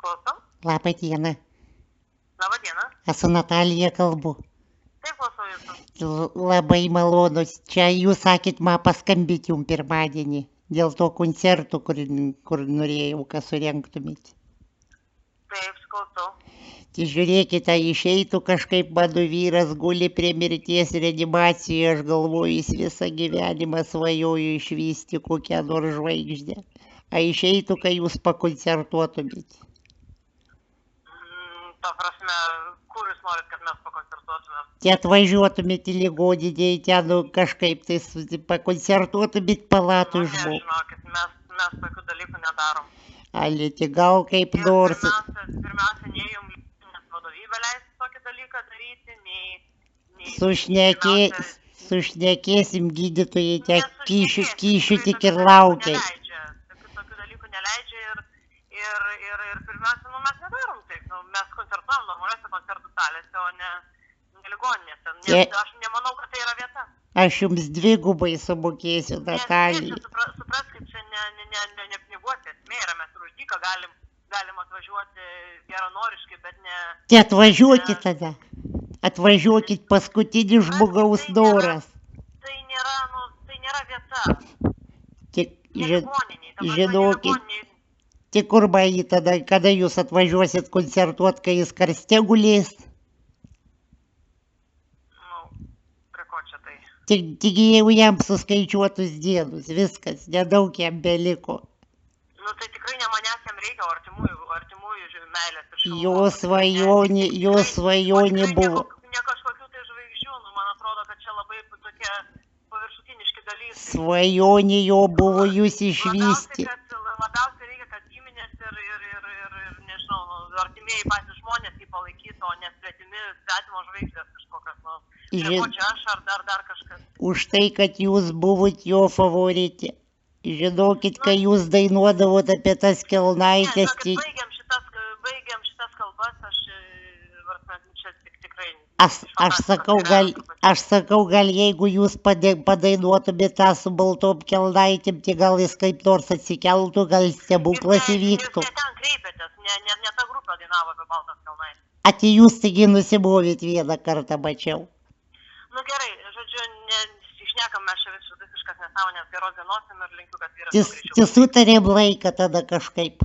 Klausom. Labą dieną. Labą dieną. Esu Natalija kalbu. Taip, klausau jūsų. Labai malonus. Čia jūs sakėt man paskambyti jums pirmadienį dėl to koncertų, kur norėjau, kad surengtumėt. Taip, klausau. Tai žiūrėkite, išeitų kažkaip mano vyras guli prie mirties reanimacijoje, aš galvoju, jis visą gyvenimą svajoju išvysti kokią nors žvaigždę. A išeitų, kai jūs pakoncertuotumėt. Ta prasme, kur jūs norit, kad mes pakoncertuotumėm? Tai atvažiuotumėt į ligoninę, ten kažkaip tai pakoncertuotumėt palatui žmogų. Žinokit, mes tokių dalykų nedarom. Ali, tai gal kaip nors. Pirmiausia, nei jums vadovybė leis tokį dalyką daryti, nei... Sušnekėsim gydytojai, tie kyšių tik ir laukia. Tokių dalykų neleidžia ir pirmiausia, mes nedarom taip. Mes koncertuojam normaliuose koncertų salėse, o ne ligoninėse. Aš nemanau, kad tai yra vieta. Aš jums dvigubai sumokėsiu, Natalija. Supraskit, čia ne piniguose esmė yra, mes ir už dyką galim atvažiuoti geranoriškai, bet ne... Tai atvažiuokit tada. Atvažiuokit, paskutinis žmogaus noras. Tai nėra vieta. Tik žinokit, tik kur baigi tada, kada jūs atvažiuosit koncertuot, kai jis karste gulės? Prie ko čia tai? Tik jau jam suskaičiuotus dienus, viskas, nedaug jam beliko. Tai tikrai ne manęs jam reikia, o artimųjų meilės ir šilumos. Jo svajonė buvo. Ne kažkokių tai žvaigždžių, man atrodo, kad čia labai tokie paviršutiniški dalykai. Svajonė jo buvo jūs išvysti. Labiausiai reikia, kad giminės ir nežinau, artimieji patys žmonės jį palaikytų, o ne svetimo žvaigždės kažkokios, ko čia aš ar dar kažkas. Už tai, kad jūs buvot jo favoritė. Žinokit, kai jūs dainuodavot apie tas kelnaitės... Baigiam šitas kalbas, aš čia tikrai... Aš sakau, gal jeigu jūs padainuotumėt tą su baltom kelnaitėm, tai gal jis kaip nors atsikeltų, gal stebuklas įvyktų. Jūs ne ten kreipėtės, ne ta grupė dainavo apie baltas kelnaitės. Ati jūs taigi nusimovėt vieną kartą, mačiau. Gerai, žodžiu, išnekam mes čia visiškas nesąmonės, geros dienos ir linkiu, kad vyras greičiau. Tai sutarėm laiką tada kažkaip.